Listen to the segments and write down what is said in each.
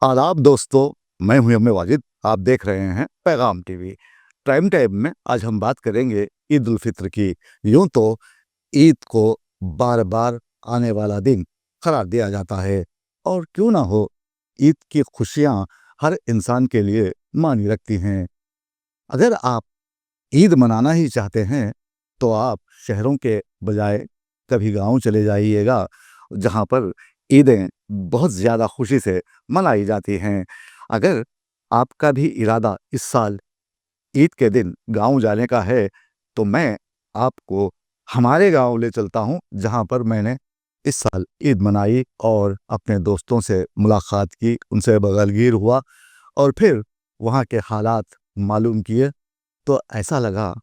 आदाब दोस्तों, मैं हूं अम्मे वाजिद। आप देख रहे हैं पैगाम टीवी। प्राइम टाइम में आज हम बात करेंगे ईद उल फित्र की। यूं तो ईद को बार बार आने वाला दिन करार दिया जाता है, और क्यों ना हो, ईद की खुशियां हर इंसान के लिए मानी रखती हैं। अगर आप ईद मनाना ही चाहते हैं तो आप शहरों के बजाय कभी गांव चले जाइएगा, जहां पर ईदें बहुत ज़्यादा खुशी से मनाई जाती हैं। अगर आपका भी इरादा इस साल ईद के दिन गांव जाने का है तो मैं आपको हमारे गांव ले चलता हूं, जहां पर मैंने इस साल ईद मनाई और अपने दोस्तों से मुलाकात की, उनसे बगलगीर हुआ और फिर वहां के हालात मालूम किए। तो ऐसा लगा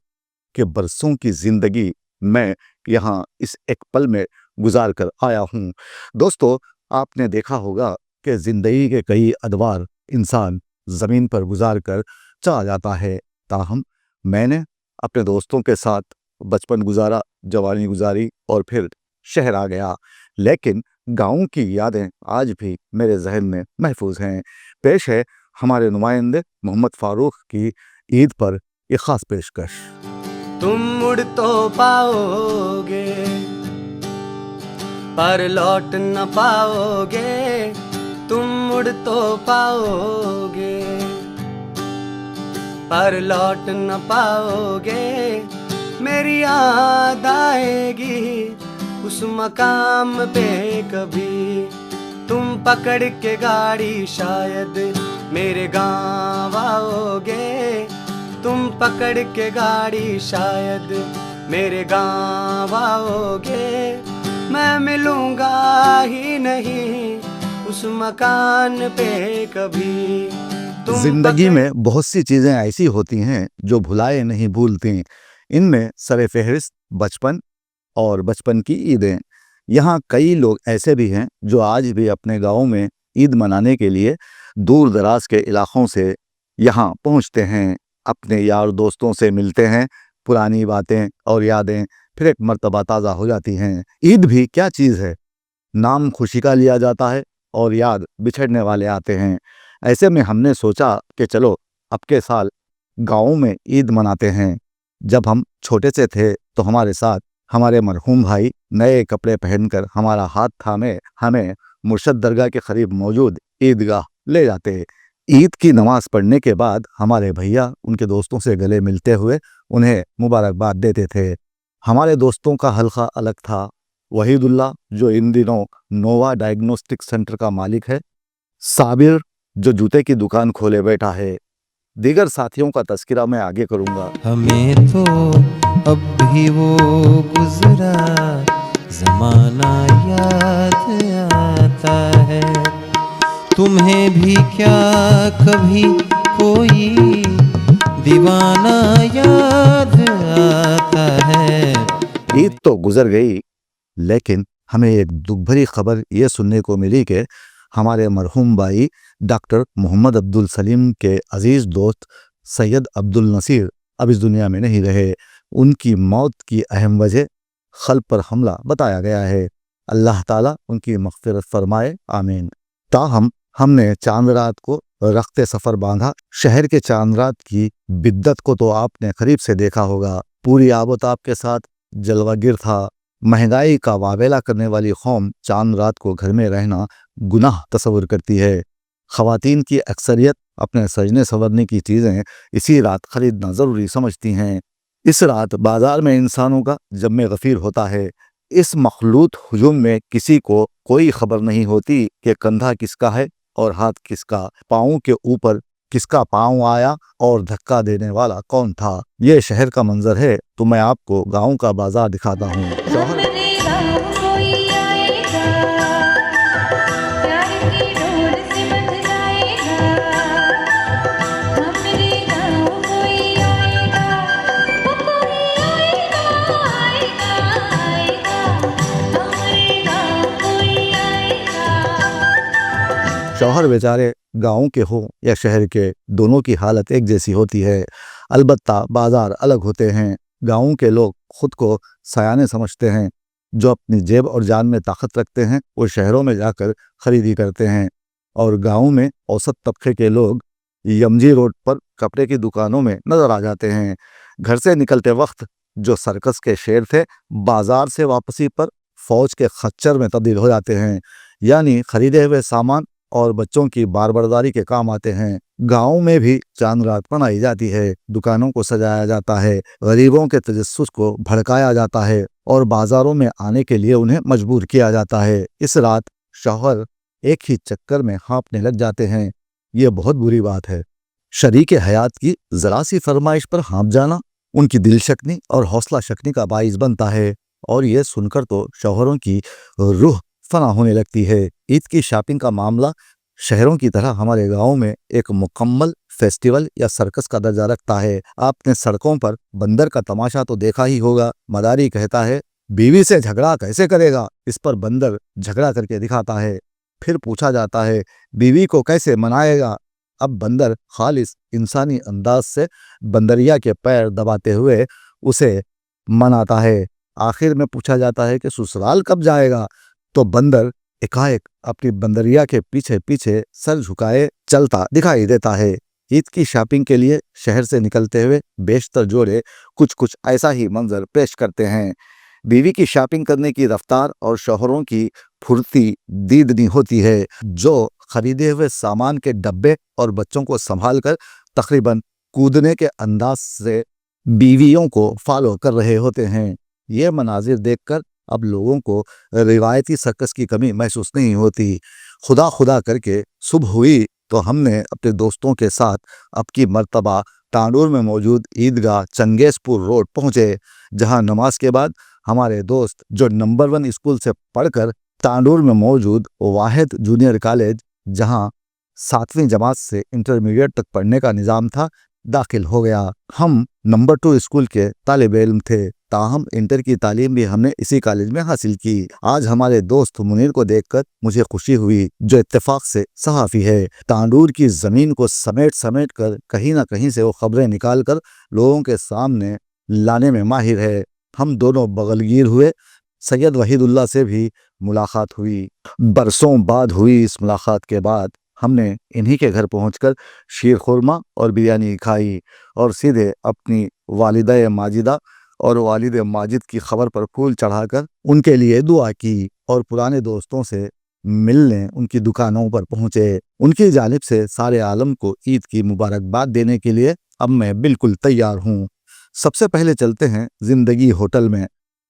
कि बरसों की जिंदगी मैं यहाँ इस एक पल में गुजार कर आया हूँ। दोस्तों, आपने देखा होगा कि जिंदगी के कई अदवार इंसान ज़मीन पर गुजार कर चला जाता है। ताहम मैंने अपने दोस्तों के साथ बचपन गुजारा, जवानी गुजारी और फिर शहर आ गया, लेकिन गाँव की यादें आज भी मेरे जहन में महफूज हैं। पेश है हमारे नुमाइंदे मोहम्मद फारूक की ईद पर एक खास पेशकश। तुम मुड़ तो पाओगे पर लौट न पाओगे, तुम मुड़ तो पाओगे पर लौट न पाओगे। मेरी याद आएगी उस मकाम पे कभी, तुम पकड़ के गाड़ी शायद मेरे गाँव आओगे, तुम पकड़ के गाड़ी शायद मेरे गाँव आओगे। मैं मिलूंगा ही नहीं उस मकान पे कभी। जिंदगी में बहुत सी चीजें ऐसी होती हैं जो भुलाए नहीं भूलती। इनमें सरे फहरिस्त बचपन और बचपन की ईदें। यहाँ कई लोग ऐसे भी हैं जो आज भी अपने गाँव में ईद मनाने के लिए दूर दराज के इलाकों से यहाँ पहुँचते हैं, अपने यार दोस्तों से मिलते हैं, पुरानी बातें और यादें फिर एक मर्तबा ताज़ा हो जाती हैं। ईद भी क्या चीज़ है, नाम खुशी का लिया जाता है और याद बिछड़ने वाले आते हैं। ऐसे में हमने सोचा कि चलो अब के साल गाँव में ईद मनाते हैं। जब हम छोटे से थे तो हमारे साथ हमारे मरहूम भाई नए कपड़े पहनकर हमारा हाथ थामे हमें मुर्शद दरगाह के करीब मौजूद ईदगाह ले जाते। ईद की नमाज पढ़ने के बाद हमारे भैया उनके दोस्तों से गले मिलते हुए उन्हें मुबारकबाद देते थे। हमारे दोस्तों का हल्का अलग था। वहीदुल्लाह, जो इन दिनों नोवा डायग्नोस्टिक सेंटर का मालिक है, साबिर, जो जूते की दुकान खोले बैठा है, दीगर साथियों का तस्करा मैं आगे करूंगा। हमें तो अब भी वो गुजरा जमाना याद आता है, तुम्हें भी क्या कभी कोई दीवाना याद आता है। ईद तो गुजर गई, लेकिन हमें एक दुख भरी खबर ये सुनने को मिली कि हमारे मरहूम भाई डॉक्टर मोहम्मद अब्दुल सलीम के अजीज़ दोस्त सैयद अब्दुल नसीर अब इस दुनिया में नहीं रहे। उनकी मौत की अहम वजह खल्ब पर हमला बताया गया है। अल्लाह ताला उनकी मग़फ़िरत फरमाए, आमीन। ताहम हमने चांद रात को रख्ते सफ़र बांधा। शहर के चांद रात की बिद्दत को तो आपने करीब से देखा होगा। पूरी आबोताब के साथ जलवागिर था। महंगाई का वावेला करने वाली कौम चांद रात को घर में रहना गुनाह तस्वर करती है। ख़वातीन की अक्सरियत अपने सजने संवरने की चीज़ें इसी रात खरीदना ज़रूरी समझती हैं। इस रात बाज़ार में इंसानों का जम्मे गफ़ीर होता है। इस मखलूत हुजूम में किसी को कोई खबर नहीं होती कि कंधा किसका है और हाथ किसका, पाँव के ऊपर किसका पाँव आया और धक्का देने वाला कौन था। ये शहर का मंजर है, तो मैं आपको गाँव का बाजार दिखाता हूँ। शौहर बेचारे गाँव के हों या शहर के, दोनों की हालत एक जैसी होती है। अलबत्ता बाजार अलग होते हैं। गाँव के लोग खुद को सयाने समझते हैं। जो अपनी जेब और जान में ताकत रखते हैं वो शहरों में जाकर खरीदी करते हैं, और गाँव में औसत तबके के लोग यमजी रोड पर कपड़े की दुकानों में नजर आ जाते हैं। घर से निकलते वक्त जो सर्कस के शेर थे, बाजार से वापसी पर फौज के खच्चर में तब्दील हो जाते हैं, यानी खरीदे हुए सामान और बच्चों की बारबरदारी के काम आते हैं। गाँव में भी चांद रात मनाई जाती है, दुकानों को सजाया जाता है, गरीबों के तजस्सुस को भड़काया जाता है और बाजारों में आने के लिए उन्हें मजबूर किया जाता है। इस रात शौहर एक ही चक्कर में हाँफने लग जाते हैं। ये बहुत बुरी बात है। शरीक हयात की जरा सी फरमाइश पर हाँफ जाना उनकी दिल शकनी और हौसला शकनी का बाइस बनता है, और ये सुनकर तो शौहरों की रूह फना होने लगती है। ईद की शॉपिंग का मामला शहरों की तरह हमारे गाँव में एक मुकम्मल फेस्टिवल या सर्कस का दर्जा रखता है। आपने सड़कों पर बंदर का तमाशा तो देखा ही होगा। मदारी कहता है, बीवी से झगड़ा कैसे करेगा? इस पर बंदर झगड़ा करके दिखाता है। फिर पूछा जाता है, बीवी को कैसे मनाएगा? अब बंदर खालिस इंसानी अंदाज से बंदरिया के पैर दबाते हुए उसे मनाता है। आखिर में पूछा जाता है कि ससुराल कब जाएगा? तो बंदर एकाएक अपनी बंदरिया के पीछे पीछे सर झुकाए चलता दिखाई देता है। ईद की शॉपिंग के लिए शहर से निकलते हुए बेशतर जोड़े कुछ कुछ ऐसा ही मंजर पेश करते हैं। बीवी की शॉपिंग करने की रफ्तार और शौहरों की फुर्ती दीदनी होती है, जो खरीदे हुए सामान के डब्बे और बच्चों को संभालकर तकरीबन कूदने के अंदाज से बीवियों को फॉलो कर रहे होते हैं। ये मनाजिर देखकर अब लोगों को रिवायती सर्कस की कमी महसूस नहीं होती। खुदा खुदा करके सुबह हुई तो हमने अपने दोस्तों के साथ अब की मर्तबा तांडूर में मौजूद ईदगाह चंगेजपुर रोड पहुँचे, जहाँ नमाज के बाद हमारे दोस्त जो नंबर 1 स्कूल से पढ़कर तांडूर में मौजूद वाहिद जूनियर कॉलेज, जहाँ 7वीं जमात से इंटरमीडिएट तक पढ़ने का निज़ाम था, दाखिल हो गया। हम नंबर 2 स्कूल के तालिबे इल्म थे, ताहम इंटर की तालीम भी हमने इसी कॉलेज में हासिल की। आज हमारे दोस्त मुनीर को देखकर मुझे खुशी हुई, जो इत्तेफाक से सहाफ़ी है। तांडूर की ज़मीन को समेट समेट कर कहीं ना कहीं से वो खबरें निकाल कर लोगों के सामने लाने में माहिर है। हम दोनों बगलगीर हुए। सैयद वहीदुल्लाह से भी मुलाकात हुई। बरसों बाद हुई इस मुलाकात के बाद हमने इन्हीं के घर पहुंचकर शीर खुरमा और बिरयानी खाई और सीधे अपनी वालिदा माजिदा और वालिद माजिद की खबर पर फूल चढ़ाकर उनके लिए दुआ की और पुराने दोस्तों से मिलने उनकी दुकानों पर पहुंचे। उनकी जानिब से सारे आलम को ईद की मुबारकबाद देने के लिए अब मैं बिल्कुल तैयार हूँ। सबसे पहले चलते हैं जिंदगी होटल में।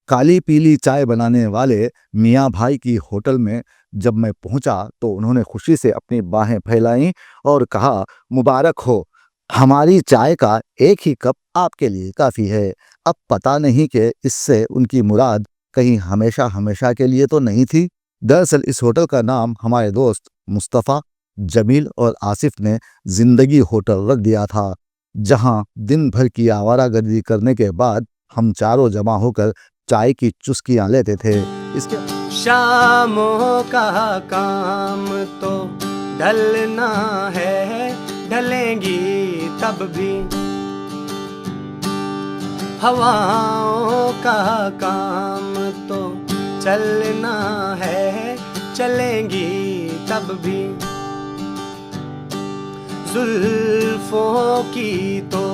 काली पीली चाय बनाने वाले मियाँ भाई की होटल में जब मैं पहुंचा तो उन्होंने खुशी से अपनी बाहें फैलाईं और कहा, मुबारक हो, हमारी चाय का एक ही कप आपके लिए काफ़ी है। अब पता नहीं कि इससे उनकी मुराद कहीं हमेशा हमेशा के लिए तो नहीं थी। दरअसल इस होटल का नाम हमारे दोस्त मुस्तफ़ा, जमील और आसिफ ने जिंदगी होटल रख दिया था, जहां दिन भर की आवारागर्दी करने के बाद हम चारों जमा होकर चाय की चुस्कियां लेते थे। इसके शामों का काम तो ढलना है, ढलेंगी तब भी। हवाओं का काम तो चलना है, चलेंगी तब भी। जुल्फों की तो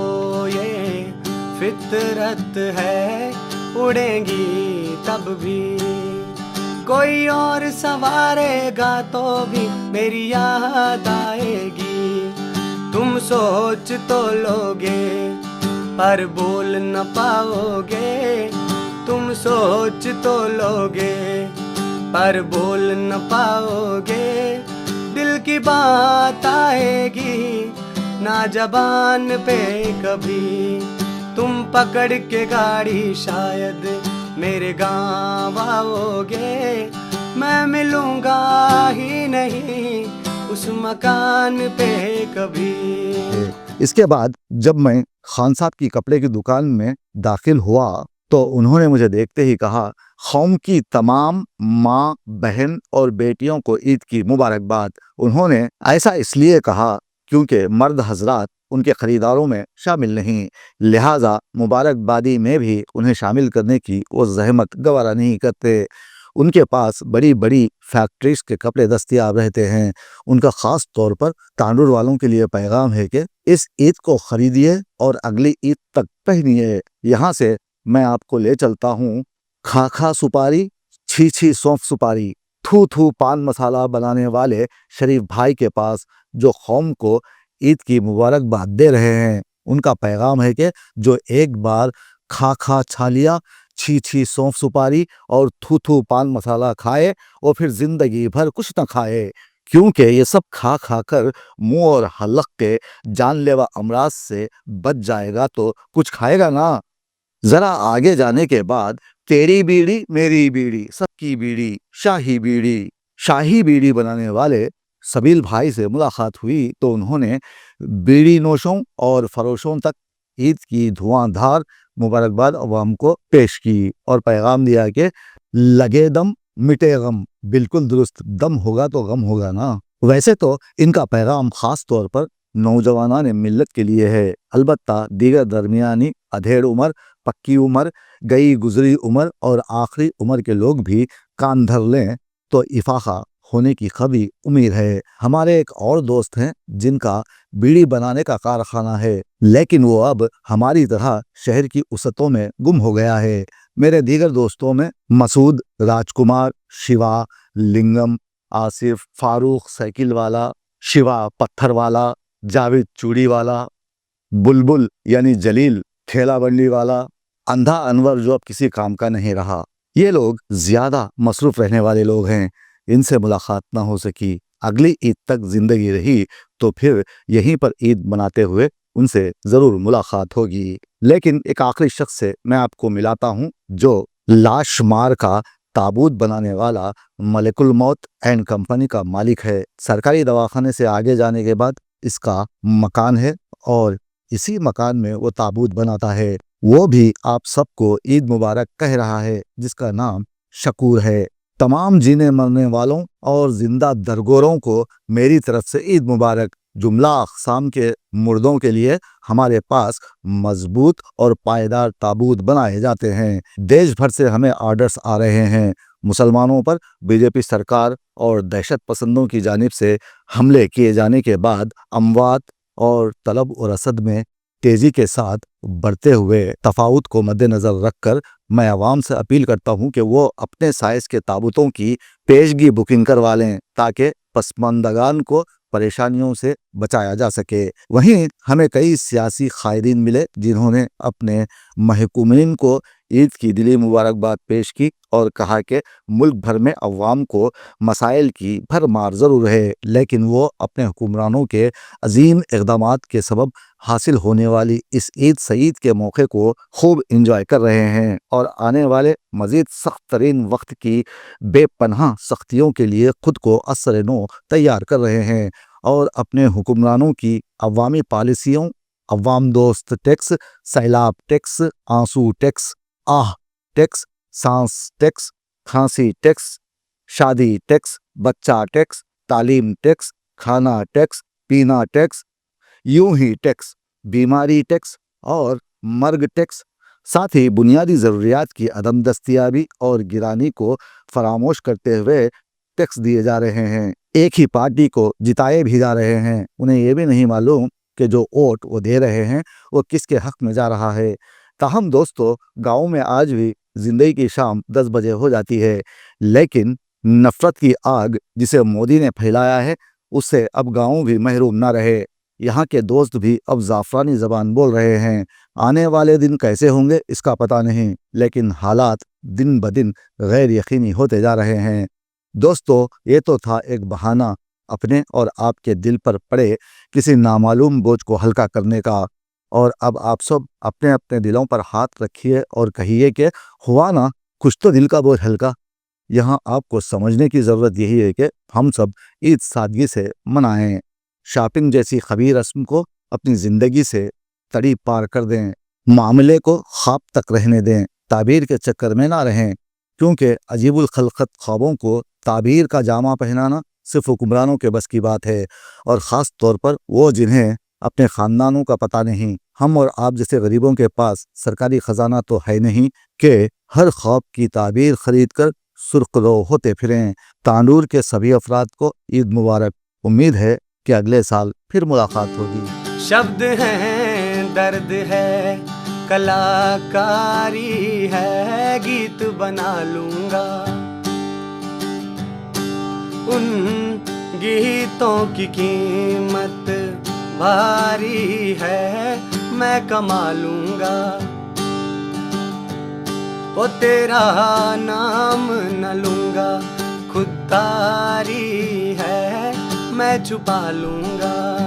ये फितरत है, उड़ेंगी तब भी। कोई और सवारेगा तो भी मेरी याद आएगी। तुम सोच तो लोगे पर बोल न पाओगे। तुम सोच तो लोगे पर बोल न पाओगे। दिल की बात आएगी ना ज़बान पे कभी। तुम पकड़ के गाड़ी शायद मेरे गाँव आओगे। मैं मिलूंगा ही नहीं उस मकान पे कभी। इसके बाद जब मैं खान साहब की कपड़े की दुकान में दाखिल हुआ तो उन्होंने मुझे देखते ही कहा, कौम की तमाम माँ, बहन और बेटियों को ईद की मुबारकबाद। उन्होंने ऐसा इसलिए कहा क्योंकि मर्द हजरात उनके खरीदारों में शामिल नहीं, लिहाजा मुबारकबादी में भी उन्हें शामिल करने की वो जहमत गवारा नहीं करते। ان کے پاس بڑی بڑی فیکٹریز کے کپڑے دستیاب رہتے ہیں۔ ان کا خاص طور پر تانڈور والوں کے لیے پیغام ہے کہ اس عید کو خریدیے اور اگلی عید تک پہنیے۔ یہاں سے میں آپ کو لے چلتا ہوں کھا کھا سپاری، چھی چھی سونف سپاری، تھو تھو پان مسالہ بنانے والے شریف بھائی کے پاس، جو قوم کو عید کی مبارکباد دے رہے ہیں۔ ان کا پیغام ہے کہ جو ایک بار کھا کھا چھالیا، چھی چھی سونف سپاری اور تھو تھو پان مسالہ کھائے اور پھر زندگی بھر کچھ نہ کھائے، کیونکہ یہ سب کھا کھا کر منہ اور حلق کے جان لیوا امراض سے بچ جائے گا تو کچھ کھائے گا نا۔ ذرا آگے جانے کے بعد تیری بیڑی میری بیڑی سب کی بیڑی شاہی بیڑی بنانے والے سبیل بھائی سے ملاقات ہوئی تو انہوں نے بیڑی نوشوں اور فروشوں تک عید کی دھواں دھار مبارکباد عوام کو پیش کی اور پیغام دیا کہ لگے دم مٹے غم، بالکل درست، دم ہوگا تو غم ہوگا نا۔ ویسے تو ان کا پیغام خاص طور پر نوجوانان ملت کے لیے ہے، البتہ دیگر درمیانی، ادھیڑ عمر، پکی عمر، گئی گزری عمر اور آخری عمر کے لوگ بھی کان دھر لیں تو افاقہ ہونے کی قوی امید ہے۔ ہمارے ایک اور دوست ہیں جن کا بیڑی بنانے کا کارخانہ ہے، لیکن وہ اب ہماری طرح شہر کی وسطوں میں گم ہو گیا ہے۔ میرے دیگر دوستوں میں مسعود، راج کمار، شیوا، لنگم، آصف، فاروق سائیکل والا، شیوا پتھر والا، جاوید چوڑی والا، بلبل یعنی جلیل ٹھیلا بنڈی والا، اندھا انور جو اب کسی کام کا نہیں رہا، یہ لوگ زیادہ مصروف رہنے والے لوگ ہیں، ان سے ملاقات نہ ہو سکی۔ اگلی عید تک زندگی رہی تو پھر یہیں پر عید مناتے ہوئے ان سے ضرور ملاقات ہوگی۔ لیکن ایک آخری شخص سے میں آپ کو ملاتا ہوں جو لاش مار کا تابوت بنانے والا ملک الموت اینڈ کمپنی کا مالک ہے۔ سرکاری دواخانے سے آگے جانے کے بعد اس کا مکان ہے اور اسی مکان میں وہ تابوت بناتا ہے۔ وہ بھی آپ سب کو عید مبارک کہہ رہا ہے، جس کا نام شکور ہے۔ تمام جینے مرنے والوں اور زندہ درگوروں کو میری طرف سے عید مبارک۔ جملہ اقسام کے مردوں کے لیے ہمارے پاس مضبوط اور پائیدار تابوت بنائے جاتے ہیں۔ دیش بھر سے ہمیں آرڈرز آ رہے ہیں۔ مسلمانوں پر بی جے پی سرکار اور دہشت پسندوں کی جانب سے حملے کیے جانے کے بعد اموات اور طلب و رسد میں تیزی کے ساتھ بڑھتے ہوئے تفاوت کو مد نظر رکھ کر میں عوام سے اپیل کرتا ہوں کہ وہ اپنے سائز کے تابوتوں کی پیشگی بکنگ کروا لیں تاکہ پسماندگان کو پریشانیوں سے بچایا جا سکے۔ وہیں ہمیں کئی سیاسی قائدین ملے جنہوں نے اپنے محکومین کو عید کی دلی مبارکباد پیش کی اور کہا کہ ملک بھر میں عوام کو مسائل کی بھرمار ضرور ہے، لیکن وہ اپنے حکمرانوں کے عظیم اقدامات کے سبب حاصل ہونے والی اس عید سعید کے موقع کو خوب انجوائے کر رہے ہیں اور آنے والے مزید سخت ترین وقت کی بے پناہ سختیوں کے لیے خود کو اثر نو تیار کر رہے ہیں اور اپنے حکمرانوں کی عوامی پالیسیوں، عوام دوست ٹیکس، سیلاب ٹیکس، آنسو ٹیکس، آہ ٹیکس، سانس ٹیکس، کھانسی ٹیکس، شادی ٹیکس، بچہ ٹیکس، تعلیم ٹیکس، کھانا ٹیکس، پینا ٹیکس، یوں ہی ٹیکس، بیماری ٹیکس اور مرگ ٹیکس، ساتھ ہی بنیادی ضروریات کی عدم دستیابی اور گرانی کو فراموش کرتے ہوئے ٹیکس دیے جا رہے ہیں۔ ایک ہی پارٹی کو جتائے بھی جا رہے ہیں، انہیں یہ بھی نہیں معلوم کہ جو ووٹ وہ دے رہے ہیں وہ کس کے حق میں جا رہا ہے۔ تاہم دوستو، گاؤں میں آج بھی زندگی کی شام 10 بجے ہو جاتی ہے، لیکن نفرت کی آگ جسے مودی نے پھیلایا ہے اس سے اب گاؤں بھی محروم نہ رہے۔ یہاں کے دوست بھی اب زعفرانی زبان بول رہے ہیں۔ آنے والے دن کیسے ہوں گے اس کا پتہ نہیں، لیکن حالات دن بدن غیر یقینی ہوتے جا رہے ہیں۔ دوستو، یہ تو تھا ایک بہانہ اپنے اور آپ کے دل پر پڑے کسی نامعلوم بوجھ کو ہلکا کرنے کا، اور اب آپ سب اپنے اپنے دلوں پر ہاتھ رکھیے اور کہیے کہ ہوا نا کچھ تو دل کا بوجھ ہلکا۔ یہاں آپ کو سمجھنے کی ضرورت یہی ہے کہ ہم سب عید سادگی سے منائیں، شاپنگ جیسی خبیر رسم کو اپنی زندگی سے تڑی پار کر دیں، معاملے کو خواب تک رہنے دیں، تعبیر کے چکر میں نہ رہیں، کیونکہ عجیب الخلقت خوابوں کو تعبیر کا جامہ پہنانا صرف حکمرانوں کے بس کی بات ہے، اور خاص طور پر وہ جنہیں اپنے خاندانوں کا پتہ نہیں۔ ہم اور آپ جیسے غریبوں کے پاس سرکاری خزانہ تو ہے نہیں کہ ہر خواب کی تعبیر خرید کر सुर्खरो होते फिरें। तांडूर के सभी अफराद को ईद मुबारक। उम्मीद है कि अगले साल फिर मुलाकात होगी। शब्द हैं, दर्द है, कलाकारी है, गीत बना लूंगा। उन गीतों की कीमत भारी है, मैं कमा लूंगा। ओ तेरा नाम न लूंगा, खुददारी है, मैं छुपा लूंगा।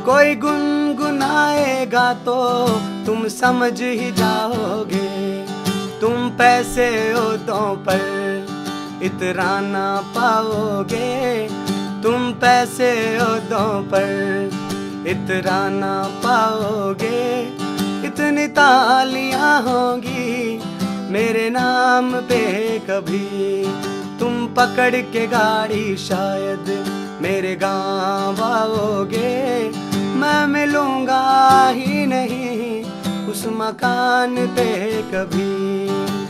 कोई गुनगुनाएगा तो तुम समझ ही जाओगे। तुम पैसे ओदों पर इतराना पाओगे। तुम पैसे ओदों पर इतराना पाओगे। इतनी तालियां होंगी मेरे नाम पे कभी। तुम पकड़ के गाड़ी शायद मेरे गाँव आओगे। मैं मिलूंगा ही नहीं उस मकान पे कभी।